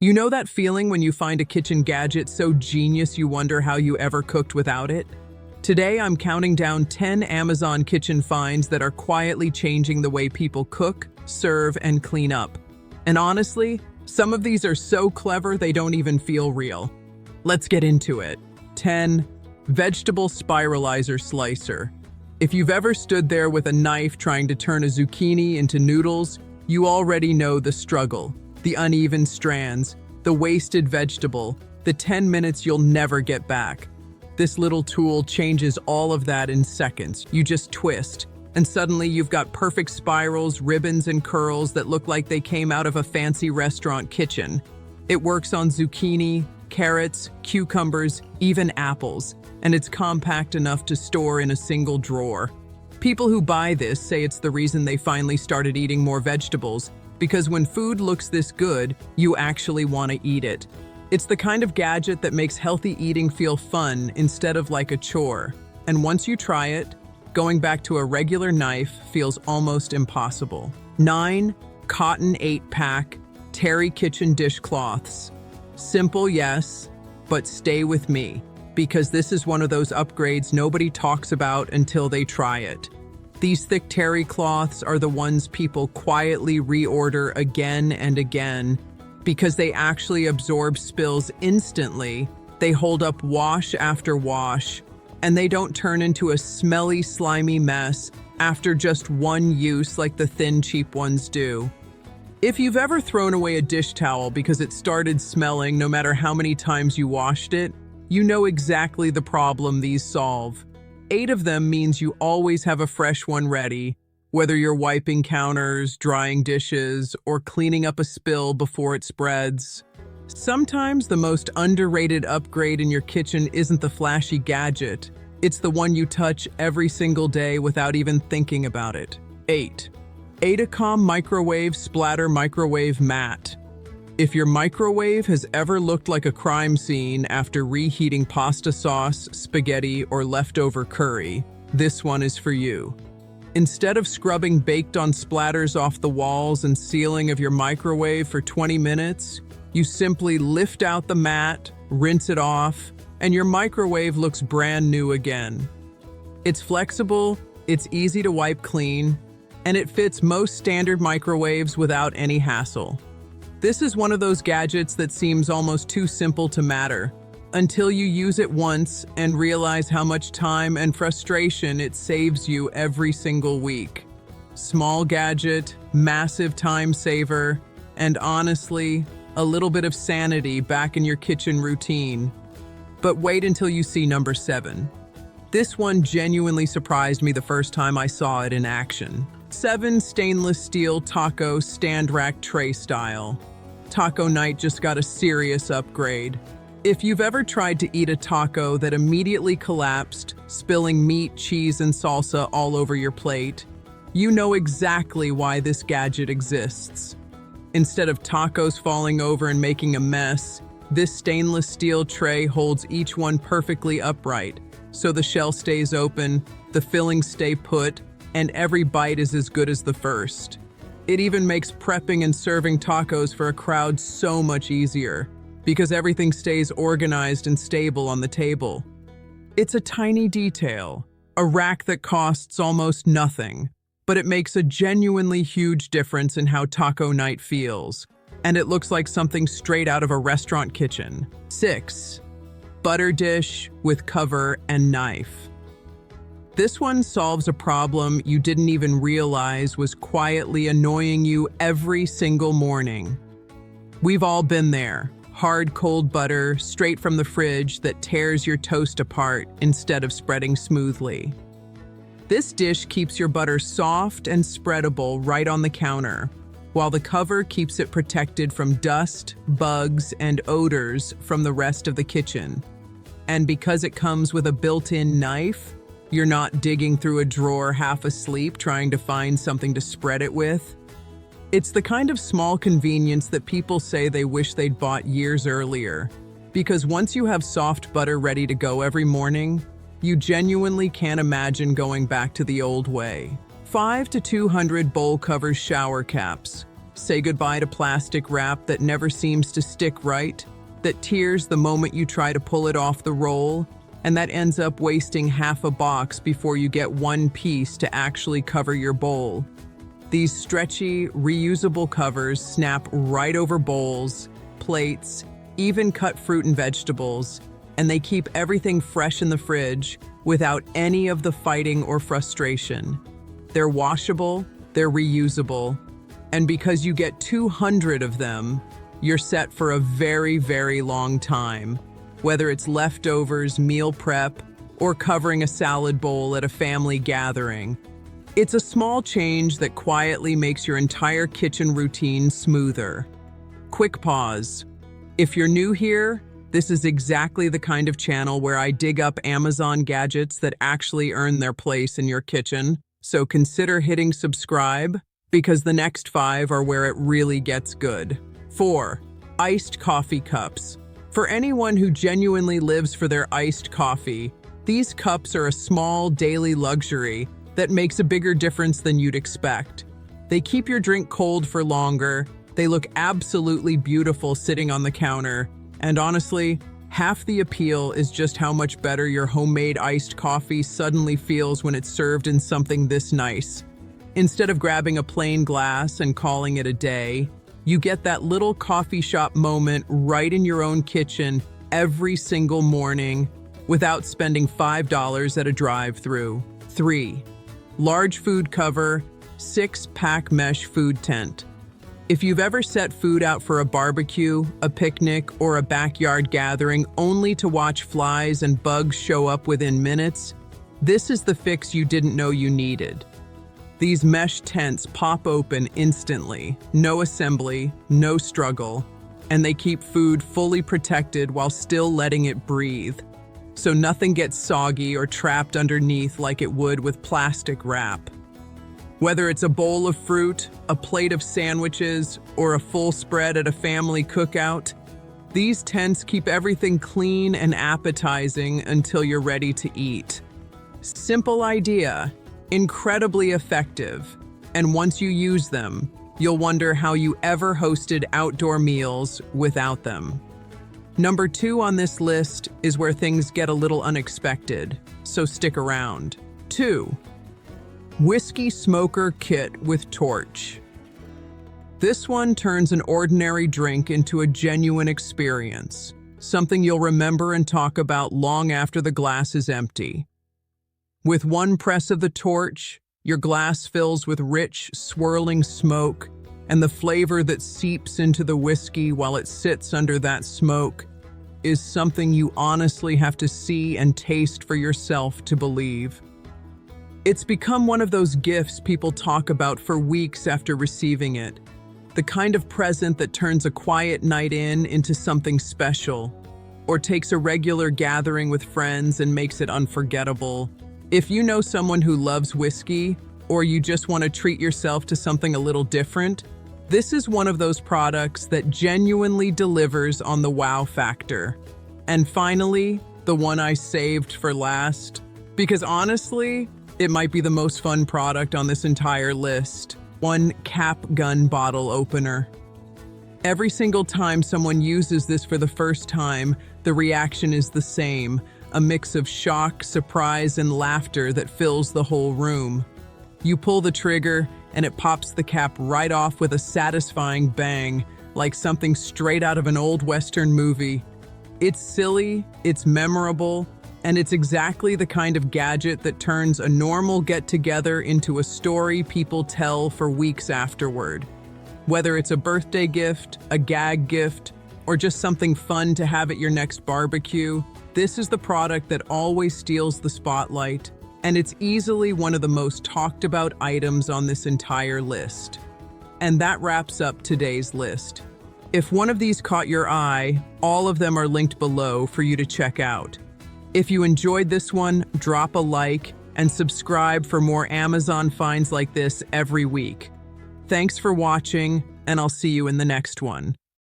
You know that feeling when you find a kitchen gadget so genius you wonder how you ever cooked without it? Today I'm counting down 10 Amazon kitchen finds that are quietly changing the way people cook, serve, and clean up. And honestly, some of these are so clever they don't even feel real. Let's get into it. 10. Vegetable spiralizer slicer. If you've ever stood there with a knife trying to turn a zucchini into noodles, you already know the struggle. The uneven strands, the wasted vegetable, the 10 minutes you'll never get back. This little tool changes all of that in seconds. You just twist, and suddenly you've got perfect spirals, ribbons, and curls that look like they came out of a fancy restaurant kitchen. It works on zucchini, carrots, cucumbers, even apples, and it's compact enough to store in a single drawer. People who buy this say it's the reason they finally started eating more vegetables, because when food looks this good, you actually want to eat it. It's the kind of gadget that makes healthy eating feel fun instead of like a chore. And once you try it, going back to a regular knife feels almost impossible. 9. Cotton 8-pack Terry kitchen dishcloths. Simple, yes, but stay with me, because this is one of those upgrades nobody talks about until they try it. These thick terry cloths are the ones people quietly reorder again and again because they actually absorb spills instantly, they hold up wash after wash, and they don't turn into a smelly, slimy mess after just one use like the thin, cheap ones do. If you've ever thrown away a dish towel because it started smelling no matter how many times you washed it, you know exactly the problem these solve. 8 of them means you always have a fresh one ready, whether you're wiping counters, drying dishes, or cleaning up a spill before it spreads. Sometimes the most underrated upgrade in your kitchen isn't the flashy gadget. It's the one you touch every single day without even thinking about it. 8. Adacom Microwave Splatter Microwave Mat. If your microwave has ever looked like a crime scene after reheating pasta sauce, spaghetti, or leftover curry, this one is for you. Instead of scrubbing baked-on splatters off the walls and ceiling of your microwave for 20 minutes, you simply lift out the mat, rinse it off, and your microwave looks brand new again. It's flexible, it's easy to wipe clean, and it fits most standard microwaves without any hassle. This is one of those gadgets that seems almost too simple to matter, until you use it once and realize how much time and frustration it saves you every single week. Small gadget, massive time saver, and honestly, a little bit of sanity back in your kitchen routine. But wait until you see number 7. This one genuinely surprised me the first time I saw it in action. 7 Stainless steel taco stand rack tray style. Taco night just got a serious upgrade. If you've ever tried to eat a taco that immediately collapsed, spilling meat, cheese, and salsa all over your plate, you know exactly why this gadget exists. Instead of tacos falling over and making a mess, this stainless steel tray holds each one perfectly upright, so the shell stays open, the fillings stay put, and every bite is as good as the first. It even makes prepping and serving tacos for a crowd so much easier, because everything stays organized and stable on the table. It's a tiny detail, a rack that costs almost nothing, but it makes a genuinely huge difference in how taco night feels, and it looks like something straight out of a restaurant kitchen. 6. Butter dish with cover and knife. This one solves a problem you didn't even realize was quietly annoying you every single morning. We've all been there. Hard, cold butter straight from the fridge that tears your toast apart instead of spreading smoothly. This dish keeps your butter soft and spreadable right on the counter, while the cover keeps it protected from dust, bugs, and odors from the rest of the kitchen. And because it comes with a built-in knife, you're not digging through a drawer half asleep trying to find something to spread it with. It's the kind of small convenience that people say they wish they'd bought years earlier, because once you have soft butter ready to go every morning, you genuinely can't imagine going back to the old way. 5 to 200 bowl covers shower caps. Say goodbye to plastic wrap that never seems to stick right, that tears the moment you try to pull it off the roll, and that ends up wasting half a box before you get one piece to actually cover your bowl. These stretchy, reusable covers snap right over bowls, plates, even cut fruit and vegetables, and they keep everything fresh in the fridge without any of the fighting or frustration. They're washable, they're reusable, and because you get 200 of them, you're set for a very, very long time. Whether it's leftovers, meal prep, or covering a salad bowl at a family gathering. It's a small change that quietly makes your entire kitchen routine smoother. Quick pause. If you're new here, this is exactly the kind of channel where I dig up Amazon gadgets that actually earn their place in your kitchen. So consider hitting subscribe, because the next 5 are where it really gets good. 4. Iced coffee cups. For anyone who genuinely lives for their iced coffee, these cups are a small daily luxury that makes a bigger difference than you'd expect. They keep your drink cold for longer, they look absolutely beautiful sitting on the counter, and honestly, half the appeal is just how much better your homemade iced coffee suddenly feels when it's served in something this nice. Instead of grabbing a plain glass and calling it a day, you get that little coffee shop moment right in your own kitchen every single morning without spending $5 at a drive-thru. 3. Large food cover, 6-pack mesh food tent. If you've ever set food out for a barbecue, a picnic, or a backyard gathering only to watch flies and bugs show up within minutes, this is the fix you didn't know you needed. These mesh tents pop open instantly, no assembly, no struggle, and they keep food fully protected while still letting it breathe. So nothing gets soggy or trapped underneath like it would with plastic wrap. Whether it's a bowl of fruit, a plate of sandwiches, or a full spread at a family cookout, these tents keep everything clean and appetizing until you're ready to eat. Simple idea, incredibly effective, and once you use them, you'll wonder how you ever hosted outdoor meals without them. Number 2 on this list is where things get a little unexpected, so stick around. 2. Whiskey smoker kit with torch. This one turns an ordinary drink into a genuine experience, something you'll remember and talk about long after the glass is empty. With one press of the torch, your glass fills with rich, swirling smoke, and the flavor that seeps into the whiskey while it sits under that smoke is something you honestly have to see and taste for yourself to believe. It's become one of those gifts people talk about for weeks after receiving it, the kind of present that turns a quiet night in into something special, or takes a regular gathering with friends and makes it unforgettable. If you know someone who loves whiskey, or you just want to treat yourself to something a little different, this is one of those products that genuinely delivers on the wow factor. And finally, the one I saved for last, because honestly, it might be the most fun product on this entire list. One cap gun bottle opener. Every single time someone uses this for the first time, the reaction is the same. A mix of shock, surprise, and laughter that fills the whole room. You pull the trigger, and it pops the cap right off with a satisfying bang, like something straight out of an old Western movie. It's silly, it's memorable, and it's exactly the kind of gadget that turns a normal get-together into a story people tell for weeks afterward. Whether it's a birthday gift, a gag gift, or just something fun to have at your next barbecue, this is the product that always steals the spotlight, and it's easily one of the most talked about items on this entire list. And that wraps up today's list. If one of these caught your eye, all of them are linked below for you to check out. If you enjoyed this one, drop a like and subscribe for more Amazon finds like this every week. Thanks for watching, and I'll see you in the next one.